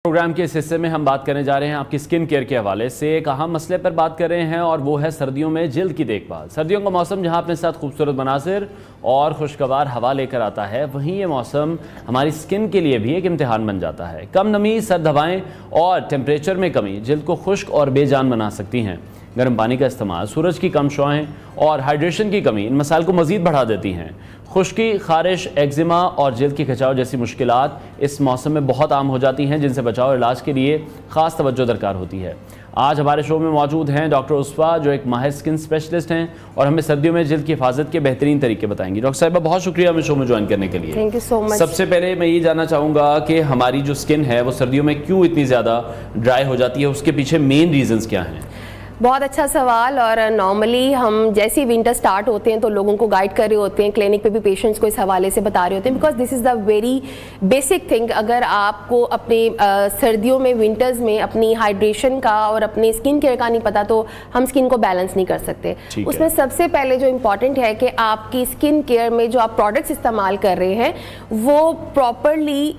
Programme के इस हिस्से में हम बात करने जा रहे हैं आपकी स्किन केयर के हवाले से एक अहम मसले पर बात कर रहे हैं और वो है सर्दियों में जिल्द की देखभाल। सर्दियों का मौसम जहां अपने साथ खूबसूरत मनासिर और खुशगवार हवा लेकर आता है, वहीं ये मौसम हमारी स्किन के लिए भी एक इम्तिहान बन जाता है। कम नमी, सर्द हवाएं और टेम्परेचर में कमी जिल्द को खुश्क और बेजान बना सकती हैं। गर्म पानी का इस्तेमाल, सूरज की कम शुआएं और हाइड्रेशन की कमी इन मसाइल को मज़ीद बढ़ा देती हैं। खुश्की, खारिश, एक्जिमा और जिल्द की खिंचाव जैसी मुश्किलात इस मौसम में बहुत आम हो जाती हैं, जिनसे बचाव और इलाज के लिए ख़ास तवज्जो दरकार होती है। आज हमारे शो में मौजूद हैं डॉक्टर उस्फा, जो एक माहिर स्किन स्पेशलिस्ट हैं और हमें सर्दियों में जिल्द की हिफाजत के बेहतरीन तरीके बताएंगी। डॉक्टर साहिबा, बहुत शुक्रिया हमें शो में ज्वाइन करने के लिए। Thank you so much. सबसे पहले मैं ये जानना चाहूँगा कि हमारी जो स्किन है वो सर्दियों में क्यों इतनी ज़्यादा ड्राई हो जाती है, उसके पीछे मेन रीजंस क्या हैं? बहुत अच्छा सवाल। और नॉर्मली हम जैसे ही विंटर स्टार्ट होते हैं तो लोगों को गाइड कर रहे होते हैं, क्लिनिक पे भी पेशेंट्स को इस हवाले से बता रहे होते हैं, because this is the very basic thing. अगर आपको अपने सर्दियों में, विंटर्स में अपनी हाइड्रेशन का और अपने स्किन केयर का नहीं पता तो हम स्किन को बैलेंस नहीं कर सकते। उसमें सबसे पहले जो इम्पॉर्टेंट है कि आपकी स्किन केयर में जो आप प्रोडक्ट्स इस्तेमाल कर रहे हैं वो प्रॉपरली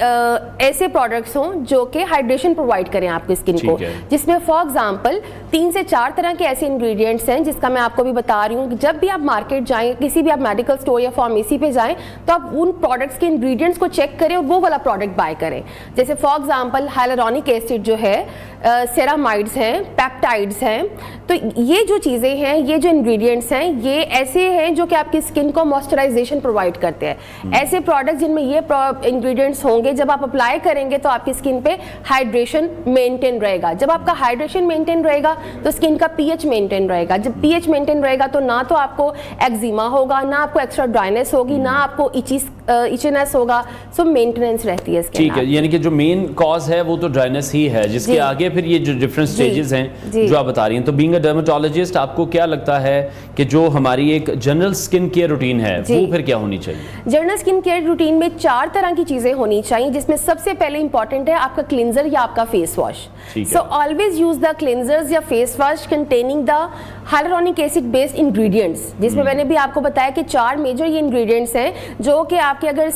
ऐसे प्रोडक्ट्स हों जो कि हाइड्रेशन प्रोवाइड करें आपकी स्किन को, जिसमें फॉर एग्जाम्पल 3 से 4 तरह के ऐसे इंग्रेडिएंट्स हैं जिसका मैं आपको भी बता रही हूँ कि जब भी आप मार्केट जाएं, किसी भी आप मेडिकल स्टोर या फार्मेसी पे जाएं, तो आप उन प्रोडक्ट्स के इंग्रेडिएंट्स को चेक करें और वो वाला प्रोडक्ट बाय करें। जैसे फॉर एग्जांपल हाइलुरोनिक एसिड जो है, सेरामाइड्स हैं, पेप्टाइड्स हैं, तो ये जो चीज़ें हैं, ये जो इंग्रेडिएंट्स हैं, ये ऐसे हैं जो कि आपकी स्किन को मॉइस्चराइजेशन प्रोवाइड करते हैं। ऐसे प्रोडक्ट्स जिनमें ये इंग्रेडिएंट्स होंगे, जब आप अप्लाई करेंगे तो आपकी स्किन पे हाइड्रेशन मेंटेन रहेगा। जब आपका हाइड्रेशन मेंटेन रहेगा तो स्किन का पीएच मेंटेन रहेगा। जब पीएच मेंटेन रहेगा तो ना तो आपको एक्जिमा होगा, ना आपको एक्स्ट्रा ड्राइनेस होगी, ना आपको इचीनेस होगा। सो मेंटेनेंस रहती है स्किन। ठीक है, यानी कि जो मेन कॉज है वो तो ड्राइनेस ही है, जिसके आगे फिर ये जो डिफरेंट स्टेजेस हैं जो आप बता रही हैं। तो बीइंग अ डर्मेटोलॉजिस्ट आपको क्या लगता है कि जो हमारी एक जनरल स्किन केयर रूटीन है वो फिर क्या होनी चाहिए? जनरल स्किन केयर रूटीन में 4 तरह की चीजें होनी चाहिए, जिसमें सबसे पहले इंपॉर्टेंट है आपका क्लींजर या आपका face wash. So always use the cleansers या face wash containing the hyaluronic acid based ingredients, जिसमें मैंने भी आपको बताया कि 4 मेजर ये इंग्रेडिएंट्स हैं जो कि आपके अगर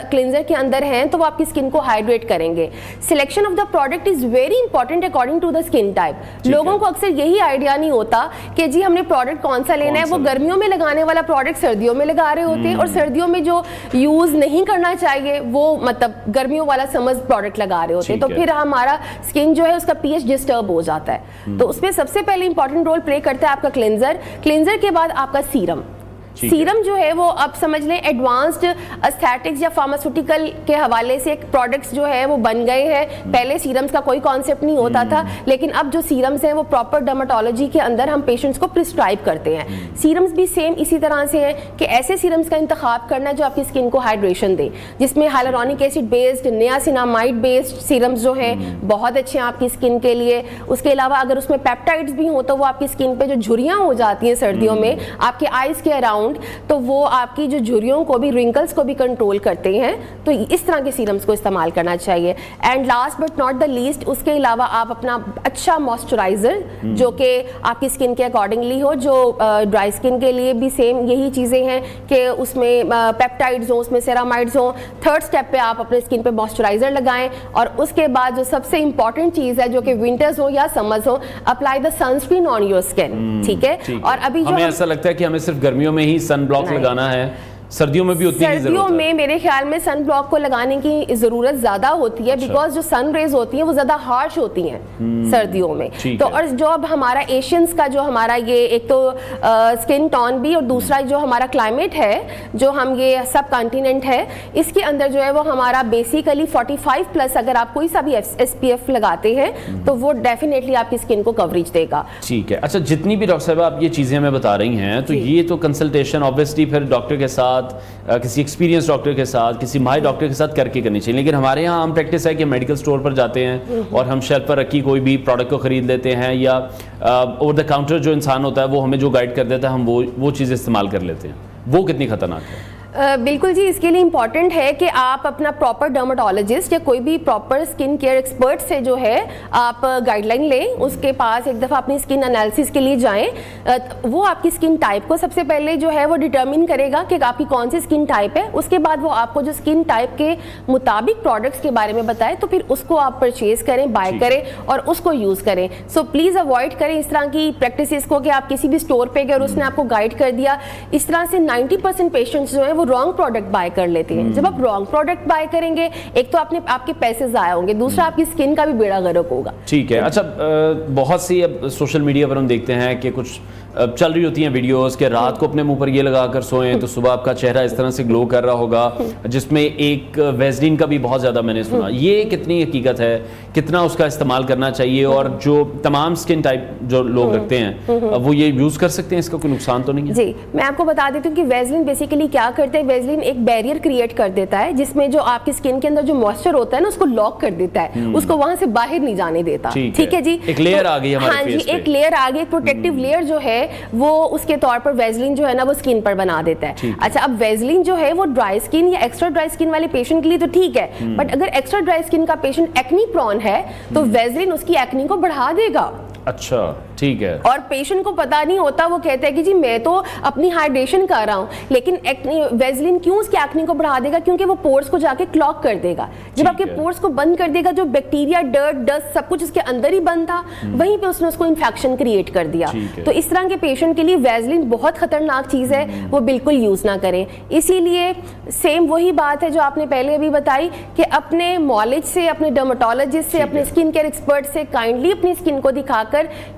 क्लींजर के अंदर हैं तो वो आपकी स्किन को हाइड्रेट करेंगे। Selection of the product is very important according to the skin type. लोगों को अक्सर यही आइडिया नहीं होता कि जी हमने प्रोडक्ट कौन सा लेना है। वो गर्मियों में लगाने वाला प्रोडक्ट सर्दियों में लगा रहे होते हैं और सर्दियों में जो यूज नहीं करना चाहिए वो मतलब गर्मियों वाला समझ प्रोडक्ट लगा रहे होते हैं, तो फिर हमारा स्किन जो है उसका पीएच डिस्टर्ब हो जाता है। तो उसमें सबसे पहले इंपॉर्टेंट रोल प्ले करता है आपका क्लेंजर। क्लेंजर के बाद आपका सीरम। सीरम जो है वो आप समझ लें एडवांस्ड एस्थेटिक्स या फार्मास्यूटिकल के हवाले से एक प्रोडक्ट्स जो है वो बन गए हैं। पहले सीरम्स का कोई कॉन्सेप्ट नहीं होता था, लेकिन अब जो सीरम्स हैं वो प्रॉपर डर्मेटोलॉजी के अंदर हम पेशेंट्स को प्रिस्क्राइब करते हैं। सीरम्स भी सेम इसी तरह से हैं कि ऐसे सीरम्स का इंतखाब करना है जो आपकी स्किन को हाइड्रेशन दे, जिसमें hyaluronic acid based, niacinamide based serums जो हैं बहुत अच्छे हैं आपकी स्किन के लिए। उसके अलावा अगर उसमें पेप्टाइड्स भी हो तो वो आपकी स्किन पे जो झुर्रियाँ हो जाती हैं सर्दियों में आपके आइज़ के अराउंड, तो वो आपकी जो झुर्रियों को भी, रिंकल्स को भी कंट्रोल करते हैं। तो इस तरह के सीरम्स को इस्तेमाल करना चाहिए। And last but not the least, उसके अलावा आप अपना अच्छा मॉइस्चराइजर जो कि आपकी स्किन के अकॉर्डिंगली हो, जो ड्राई स्किन के लिए भी सेम यही चीज़ें हैं कि उसमें पेप्टाइड्स हो, उसमें सेरामाइड्स हो। थर्ड स्टेप पे आप अपने स्किन पे मॉइस्चराइजर लगाएं और उसके बाद जो सबसे इंपॉर्टेंट चीज़ है जो कि विंटर्स हो या समर्स हो, apply the sunscreen on your skin. ठीक है। और अभी हमें ऐसा लगता है कि हमें सिर्फ गर्मियों में ही सन ब्लॉक लगाना है, सर्दियों में भी उतनी ही जरूरत है। सर्दियों में मेरे ख्याल में सन ब्लॉक को लगाने की जरूरत ज्यादा होती है, बिकॉज जो सन रेज होती हैं वो ज्यादा हार्श होती हैं सर्दियों में। तो और जो अब हमारा एशियंस का जो हमारा ये एक तो स्किन टोन भी और दूसरा जो हमारा क्लाइमेट है, जो हम ये सब कॉन्टिनेंट है, इसके अंदर जो है वो हमारा बेसिकली 45 प्लस अगर आप कोई सा भी SPF लगाते हैं तो वो डेफिनेटली आपकी स्किन को कवरेज देगा। ठीक है। अच्छा, जितनी भी डॉक्टर साहब आप ये चीजें हमें बता रही हैं, तो ये तो कंसल्टेशन ऑब्वियसली फिर डॉक्टर के साथ, किसी एक्सपीरियंस डॉक्टर के साथ, किसी माहिर डॉक्टर के साथ करके करनी चाहिए। लेकिन हमारे यहाँ आम प्रैक्टिस है कि मेडिकल स्टोर पर जाते हैं और हम शेल्फ पर रखी कोई भी प्रोडक्ट को खरीद लेते हैं, या ओवर द काउंटर जो इंसान होता है वो हमें जो गाइड कर देता है हम वो चीज़ इस्तेमाल कर लेते हैं। वो कितनी खतरनाक है? बिल्कुल जी, इसके लिए इम्पॉर्टेंट है कि आप अपना प्रॉपर डर्मेटोलॉजिस्ट या कोई भी प्रॉपर स्किन केयर एक्सपर्ट से जो है आप गाइडलाइन लें, उसके पास एक दफ़ा अपनी स्किन एनालिसिस के लिए जाएं। वो आपकी स्किन टाइप को सबसे पहले जो है वो डिटर्मिन करेगा कि आपकी कौन सी स्किन टाइप है। उसके बाद वो आपको जो स्किन टाइप के मुताबिक प्रोडक्ट्स के बारे में बताए, तो फिर उसको आप परचेज करें, बाय करें और उसको यूज़ करें। सो प्लीज़ अवॉइड करें इस तरह की प्रैक्टिसेस को कि आप किसी भी स्टोर पे गए और उसने आपको गाइड कर दिया। इस तरह से 90% पेशेंट्स जो है वो रॉन्ग प्रोडक्ट बाय कर लेते हैं। जब आप रॉन्ग प्रोडक्ट बाय करेंगे, एक तो आपके पैसे ज़ाया होंगे, दूसरा आपकी स्किन का भी बेड़ा गर्क होगा। ठीक है। अच्छा, बहुत सी अब सोशल मीडिया पर हम देखते हैं कि कुछ चल रही होती हैं वीडियोस के रात को अपने मुंह पर ये लगाकर सोएं तो सुबह आपका चेहरा इस तरह से ग्लो कर रहा होगा, जिसमें एक वैसलीन का भी बहुत ज़्यादा मैंने सुना। ये कितनी हकीकत है, कितना उसका इस्तेमाल करना चाहिए, और जो तमाम स्किन टाइप जो लोग रखते हैं वो ये यूज़ कर सकते हैं, इसका कोई नुकसान तो नहीं है? जी, मैं आपको बता देती हूँ कि वैसलीन बेसिकली क्या करते हैं। वैसलीन एक बैरियर क्रिएट कर देता है जिसमें जो आपकी स्किन के अंदर जो मॉइस्चर होता है ना, उसको लॉक कर देता है, उसको वहां से बाहर नहीं जाने देता। ठीक है जी, एक लेयर आ गई हमारे फेस पे। हाँ जी, एक लेयर आ गई, एक प्रोटेक्टिव लेयर जो है वो उसके तौर पर वैसलीन जो है ना वो स्किन पर बना देता है। अच्छा, अब वैसलीन जो है वो ड्राई स्किन या एक्स्ट्रा ड्राई स्किन वाले पेशेंट के लिए तो ठीक है, बट अगर एक्स्ट्रा ड्राई स्किन का पेशेंट एक्नी प्रोन है तो वैसलीन उसकी एक्नी को बढ़ा देगा। अच्छा, ठीक है। और पेशेंट को पता नहीं होता, वो कहता है कि जी मैं तो अपनी हाइड्रेशन कर रहा हूँ, लेकिन वैसलीन क्यों उसकी एक्ने को बढ़ा देगा? क्योंकि वो पोर्स को जाके क्लॉग कर देगा। जब आपके पोर्स को बंद कर देगा, जो बैक्टीरिया, डर्ट, डस्ट सब कुछ उसके अंदर ही बंद था, वहीं पे उसने उसको इन्फेक्शन क्रिएट कर दिया। तो इस तरह के पेशेंट के लिए वैसलीन बहुत खतरनाक चीज है, वो बिल्कुल यूज ना करें। इसीलिए सेम वही बात है जो आपने पहले अभी बताई कि अपने नॉलेज से, अपने डर्मेटोलॉजिस्ट से, अपने स्किन केयर एक्सपर्ट से काइंडली अपनी स्किन को दिखाकर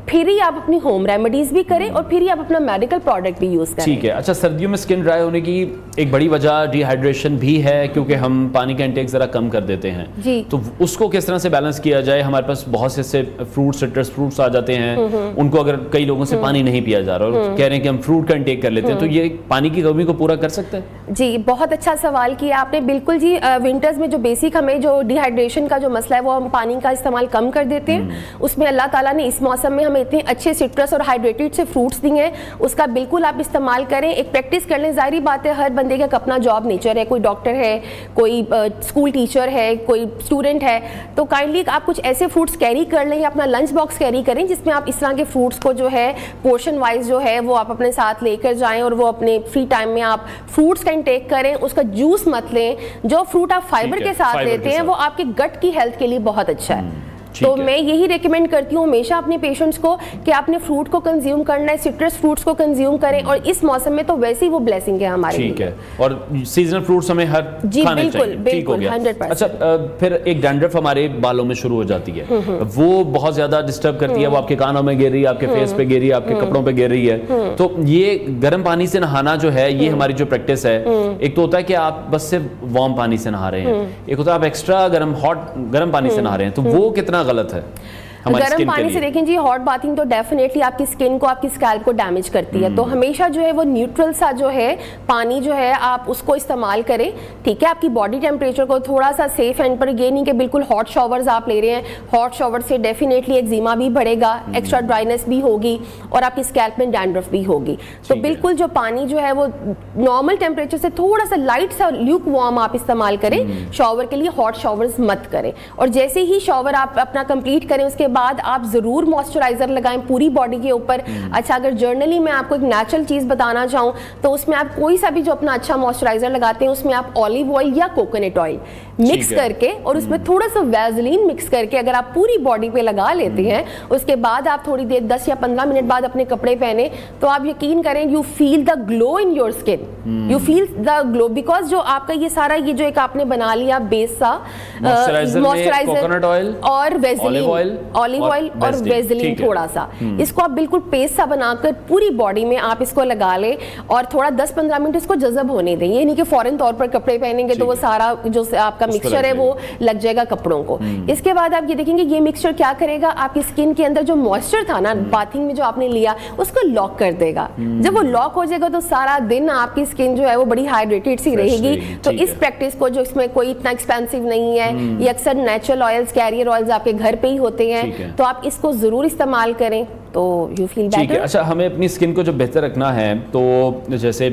फिर ही आप अपनी होम रेमेडीज भी करें और फिर ही आप अपना मेडिकल प्रोडक्ट भी यूज करें। ठीक है। अच्छा, सर्दियों में स्किन ड्राई होने की एक बड़ी वजह डिहाइड्रेशन भी है, क्योंकि हम पानी का इंटेक जरा कम कर देते हैं जी। तो उसको किस तरह से बैलेंस किया जाए? हमारे पास बहुत से ऐसे फ्रूट्स, सिट्रस फ्रूट्स आ जाते हैं, उनको अगर कई लोगों से पानी नहीं पिया जा रहा और कह रहे हैं कि हम फ्रूट का इंटेक कर लेते हैं, तो ये पानी की कमी को पूरा कर सकते हैं? जी, बहुत अच्छा सवाल किया आपने। बिल्कुल जी, विंटर्स में जो बेसिक हमें जो डिहाइड्रेशन का जो मसला है वो हम पानी का इस्तेमाल कम कर देते हैं। उसमें अल्लाह ताला ने इस मौसम में हमें इतने अच्छे सिट्रस और हाइड्रेटेड से फ्रूट्स दिए हैं, उसका बिल्कुल आप इस्तेमाल करें, एक प्रैक्टिस कर लें। जाहिर बात है हर बंदे का अपना जॉब नेचर है, कोई डॉक्टर है, कोई स्कूल टीचर है, कोई स्टूडेंट है, तो काइंडली आप कुछ ऐसे फ्रूट्स कैरी कर लें या अपना लंच बॉक्स कैरी करें जिसमें आप इस तरह के फ्रूट्स को जो है पोर्शन वाइज जो है वो आप अपने साथ लेकर जाएं और वो अपने फ्री टाइम में आप फ्रूट्स का इंटेक करें। उसका जूस मत लें। जो फ्रूट आप फाइबर के साथ लेते हैं वो आपके गट की हेल्थ के लिए बहुत अच्छा है। तो मैं यही रेकमेंड करती हूँ हमेशा अपने पेशेंट्स को कि आपने फ्रूट को कंज्यूम करना है, सिट्रस फ्रूट्स को कंज्यूम करें, और इस मौसम में तो वैसे ही वो ब्लेसिंग है हमारे लिए। ठीक है। और सीजनल फ्रूट्स हमें हर खाने चाहिए। ठीक हो गया। 100%। अच्छा, फिर एक डैंड्रफ हमारे बालों में शुरू हो जाती है, वो बहुत ज्यादा डिस्टर्ब करती है, वो आपके कानों में गिर रही है, आपके फेस पे गिर रही है, आपके कपड़ों पे गिर रही है। तो ये गर्म पानी से नहाना जो है, ये हमारी जो प्रैक्टिस है, एक तो होता है कि आप बस सिर्फ वार्म पानी से नहा रहे हैं, एक होता है आप एक्स्ट्रा गर्म पानी से नहा रहे हैं, तो वो कितना गलत है? गर्म पानी से देखें जी, हॉट बाथिंग तो डेफिनेटली आपकी स्किन को, आपकी स्कैल्प को डैमेज करती है। तो हमेशा जो है वो न्यूट्रल सा जो है पानी जो है आप उसको इस्तेमाल करें। ठीक है, आपकी बॉडी टेम्परेचर को थोड़ा सा सेफ एंड पर, ये नहीं कि बिल्कुल हॉट शॉवर्स आप ले रहे हैं। हॉट शॉवर से डेफिनेटली एक्जिमा भी बढ़ेगा, एक्स्ट्रा ड्राइनेस भी होगी और आपकी स्कैल्प में डैंड्रफ भी होगी। तो बिल्कुल जो पानी जो है वो नॉर्मल टेम्परेचर से थोड़ा सा लाइट सा ल्यूक वार्म आप इस्तेमाल करें शॉवर के लिए, हॉट शॉवर्स मत करें। और जैसे ही शॉवर आप अपना कंप्लीट करें उसके बाद आप जरूर मॉइस्चराइजर लगाएं पूरी बॉडी के ऊपर। अच्छा, अगर जर्नली मैं आपको एक नेचुरल चीज बताना चाहूँ तो उसमें आप कोई सा भी जो अपना अच्छा मॉइस्चराइजर लगाते हैं उसमें आप ऑलिव ऑयल या कोकोनट ऑयल मिक्स करके और उसमें थोड़ा सा वैसलीन मिक्स करके अगर आप पूरी बॉडी पे लगा लेते हैं, उसके बाद आप थोड़ी देर 10 या 15 मिनट बाद अपने कपड़े पहने, तो आप यकीन करें you feel the glow in your skin. You feel the glow because जो आपका ये सारा ये जो एक आपने बना लिया बेस सा मॉइस्चराइजर और वैसलीन, ऑलिव ऑयल और वैसलीन थोड़ा सा, इसको आप बिल्कुल पेस्ट सा बनाकर पूरी बॉडी में आप इसको लगा ले और थोड़ा 10-15 मिनट इसको जज़ब होने दें। ये नहीं कि फौरन तौर पर कपड़े पहनेंगे तो वो सारा जो आपका मिक्सचर है वो लग जाएगा कपड़ों को। इसके बाद आप ये देखेंगे ये मिक्सचर क्या करेगा, आपकी स्किन के अंदर जो मॉइस्चर था ना बाथिंग में जो आपने लिया उसको लॉक कर देगा। जब वो लॉक हो जाएगा तो सारा दिन आपकी स्किन जो है वो बड़ी हाइड्रेटेड सी रहेगी। तो इस प्रैक्टिस को जो इसमें कोई इतना एक्सपेंसिव नहीं है, ये अक्सर नेचुरल ऑयल्स, कैरियर ऑयल्स आपके घर पे ही होते हैं, तो आप इसको जरूर इस्तेमाल करें तो यू फील बेटर। अच्छा, हमें अपनी स्किन को जो बेहतर रखना है तो जैसे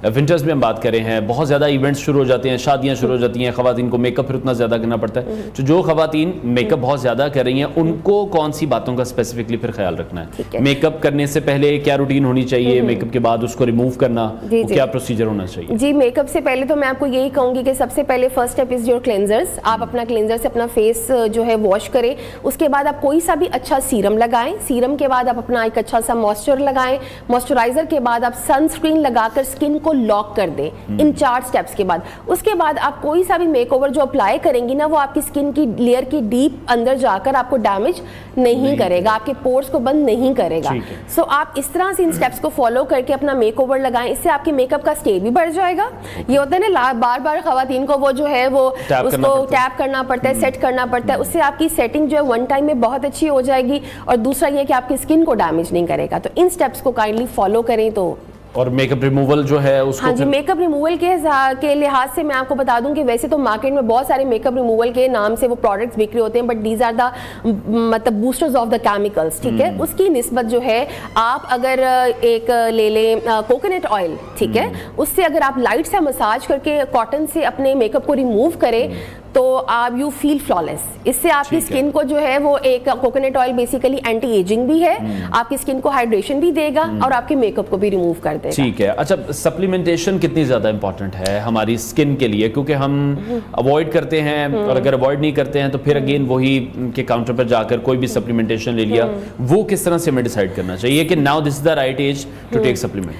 विंटर्स में हम बात कर रहे हैं, बहुत ज़्यादा इवेंट्स शुरू हो जाते हैं, शादियां शुरू हो जाती हैं, ख़वातीन को मेकअप फिर उतना ज़्यादा करना पड़ता है। तो जो ख़वातीन मेकअप बहुत ज़्यादा कर रही हैं उनको कौन सी बातों का स्पेसिफिकली फिर ख्याल रखना है? मेकअप करने से पहले क्या रूटीन होनी चाहिए, मेकअप के बाद उसको रिमूव करना, क्या प्रोसीजर होना चाहिए? जी, मेकअप से पहले तो मैं आपको यही कहूँगी कि सबसे पहले first step is your cleansers. आप अपना क्लेंजर से अपना फेस जो है वॉश करें। उसके बाद आप कोई सा भी अच्छा सीरम लगाएं। सीरम के बाद आप अपना एक अच्छा सा मॉइस्चर लगाएं। मॉइस्चराइजर के बाद आप सनस्क्रीन लगाकर स्किन को लॉक कर दें इन 4 स्टेप्स के बाद। उसके बाद आप कोई सा भी मेकओवर जो अप्लाई करेंगी ना, वो आपकी स्किन की लेयर की डीप अंदर जाकर आपको डैमेज नहीं करेगा, आपके पोर्स को बंद नहीं करेगा। सो आप इस तरह से इन स्टेप्स को फॉलो करके अपना मेकओवर लगाएं। इससे आपके मेकअप का स्टे भी बढ़ जाएगा। ये होता है ना, बार बार खवातीन को वो जो है वो उसको टैप करना पड़ता है, सेट करना पड़ता है। उससे आपकी सेटिंग जो है वन टाइम में बहुत अच्छी हो जाएगी। और दूसरा ये कि आपकी स्किन को डैमेज नहीं करेगा। तो इन स्टेप्स को काइंडली फॉलो करें। तो और मेकअप रिमूवल जो है उसको, हाँ जी, मेकअप रिमूवल के लिहाज से मैं आपको बता दूं कि वैसे तो मार्केट में बहुत सारे मेकअप रिमूवल के नाम से वो प्रोडक्ट्स बिक्री होते हैं, बट दीज आर द मतलब बूस्टर्स ऑफ द केमिकल्स, ठीक है। उसकी निस्बत जो है, आप अगर एक ले लें कोकोनट ऑयल, ठीक है, उससे अगर आप लाइट सा मसाज करके कॉटन से अपने मेकअप को रिमूव करें तो आप यू फील फ्लॉलेस। इससे आपकी स्किन को जो है वो एक coconut oil basically anti ageing भी है, आपकी स्किन को हाइड्रेशन भी देगा और आपके मेकअप को भी रिमूव कर देगा। ठीक है। अच्छा, सप्लीमेंटेशन कितनी ज़्यादा इंपॉर्टेंट है हमारी स्किन के लिए? क्योंकि हम अवॉइड करते हैं और अगर अवॉइड नहीं करते हैं तो फिर अगेन वही के काउंटर पर जाकर कोई भी सप्लीमेंटेशन ले लिया, वो किस तरह से हमें डिसाइड करना चाहिए कि now this is the right age to take supplement?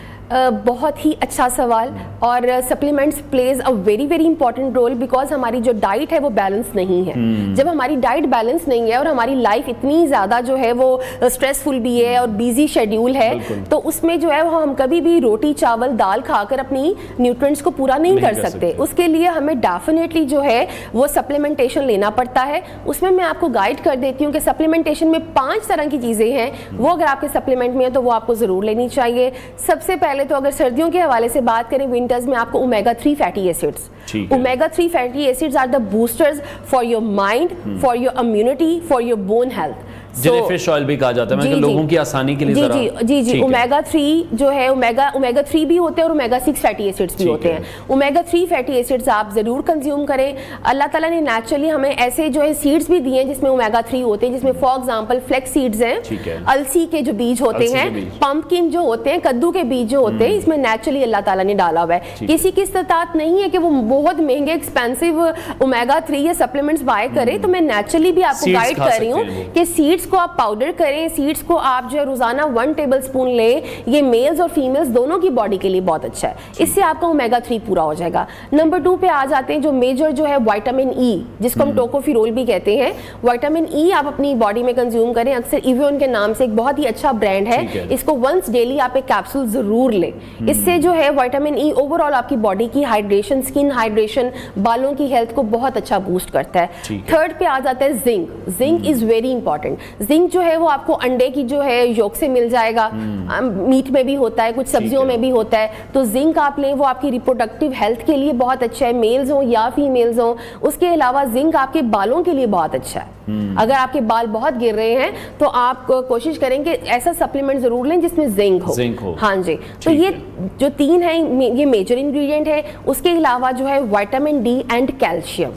बहुत ही अच्छा सवाल। और supplements plays a very very important role, because हमारी जो डाइट है वो बैलेंस नहीं है। जब हमारी डाइट बैलेंस नहीं है और हमारी लाइफ इतनी ज़्यादा जो है वो स्ट्रेसफुल भी है और बिजी शेड्यूल है, तो उसमें जो है वो हम कभी भी रोटी चावल दाल खाकर अपनी न्यूट्रिएंट्स को पूरा नहीं कर सकते। उसके लिए हमें डेफिनेटली जो है वो सप्लीमेंटेशन लेना पड़ता है। उसमें मैं आपको गाइड कर देती हूँ कि सप्लीमेंटेशन में 5 तरह की चीज़ें हैं, वो अगर आपके सप्लीमेंट में है तो वो आपको ज़रूर लेनी चाहिए। सबसे पहले तो अगर सर्दियों के हवाले से बात करें, विंटर्स में आपको omega 3 fatty acids, omega 3 fatty acids are the boosters for your mind, for your immunity, for your bone health. जिन्हें फिश ऑयल भी कहा जाता है, लोगों की आसानी के लिए जी ओमेगा 3 जो है, ओमेगा 3 भी होते हैं और ओमेगा 6 फैटी एसिड्स भी होते हैं। ओमेगा 3 फैटी एसिड्स आप जरूर कंज्यूम करें। अल्लाह ताला ने नेचुरली हमें ऐसे जो है सीड्स भी दिए हैं जिसमें ओमेगा 3 होते हैं, जिसमें फॉर एग्जांपल फ्लेक्स सीड्स हैं, अलसी के जो बीज होते हैं, पंपकिन जो होते हैं, कद्दू के बीज जो होते हैं, इसमें नेचुरली अल्लाह ताला ने डाला हुआ है। किसी की इस्तात नहीं है कि वो बहुत महंगे एक्सपेंसिव ओमेगा 3 या सप्लीमेंट्स बाय करे, तो मैं नेचुरली भी आपको गाइड कर रही हूँ कि सीड्स को आप पाउडर करें। सीड्स को आप जो है रोजाना 1 टेबलस्पून लें। ये मेल्स और फीमेल्स दोनों की बॉडी के लिए बहुत अच्छा है। इससे आपका ओमेगा 3 पूरा हो जाएगा। नंबर 2 पे आ जाते हैं, जो मेजर जो है विटामिन ई, जिसको हम टोकोफिरोल भी कहते हैं। विटामिन ई आप अपनी बॉडी में कंज्यूम करें। अक्सर इवियन के नाम से एक बहुत ही अच्छा ब्रांड है, इसको वंस डेली आप एक कैप्सूल जरूर लें। इससे जो है विटामिन ई ओवरऑल आपकी बॉडी की हाइड्रेशन, स्किन हाइड्रेशन, बालों की हेल्थ को बहुत अच्छा बूस्ट करता है। थर्ड पे आ जाता है zinc. Zinc is very important. Zinc जो है वो आपको अंडे की जो है योक से मिल जाएगा, मीट में भी होता है, कुछ सब्जियों में भी होता है। तो जिंक आप लें, वो आपकी रिप्रोडक्टिव हेल्थ के लिए बहुत अच्छा है, मेल्स हो या फीमेल्स हो। उसके अलावा जिंक आपके बालों के लिए बहुत अच्छा है। अगर आपके बाल बहुत गिर रहे हैं तो आप कोशिश करें कि ऐसा सप्लीमेंट जरूर लें जिसमें जिंक हो। हाँ जी, तो ये जो 3 है ये मेजर इंग्रेडिएंट है। उसके अलावा जो है विटामिन डी एंड कैल्शियम,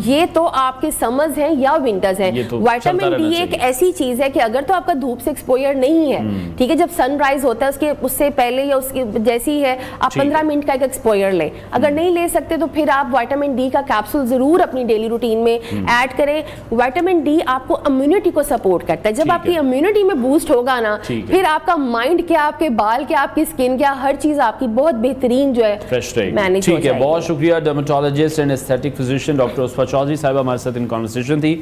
ये तो आपके समर्स हैं या विंटर्स हैं। विटामिन डी एक ऐसी चीज है कि अगर तो आपका धूप से एक्सपोजर नहीं है, ठीक है, जब सनराइज होता है उससे पहले या उसके जैसी है, आप 15 मिनट का एक एक्सपोजर लें। अगर नहीं ले सकते तो फिर आप विटामिन डी का कैप्सूल जरूर अपनी डेली रूटीन में ऐड करें। विटामिन डी आपको इम्यूनिटी को सपोर्ट करता है। जब आपकी इम्यूनिटी में बूस्ट होगा ना, फिर आपका माइंड क्या, आपके बाल क्या, आपकी स्किन क्या, हर चीज आपकी बहुत बेहतरीन जो है मैनेज हो जाएगी। बहुत शुक्रिया। Dermatologist and aesthetic physician doctor Usfa Chaudhary साहिबा हमारे साथ इन कॉन्वर्सेशन थी।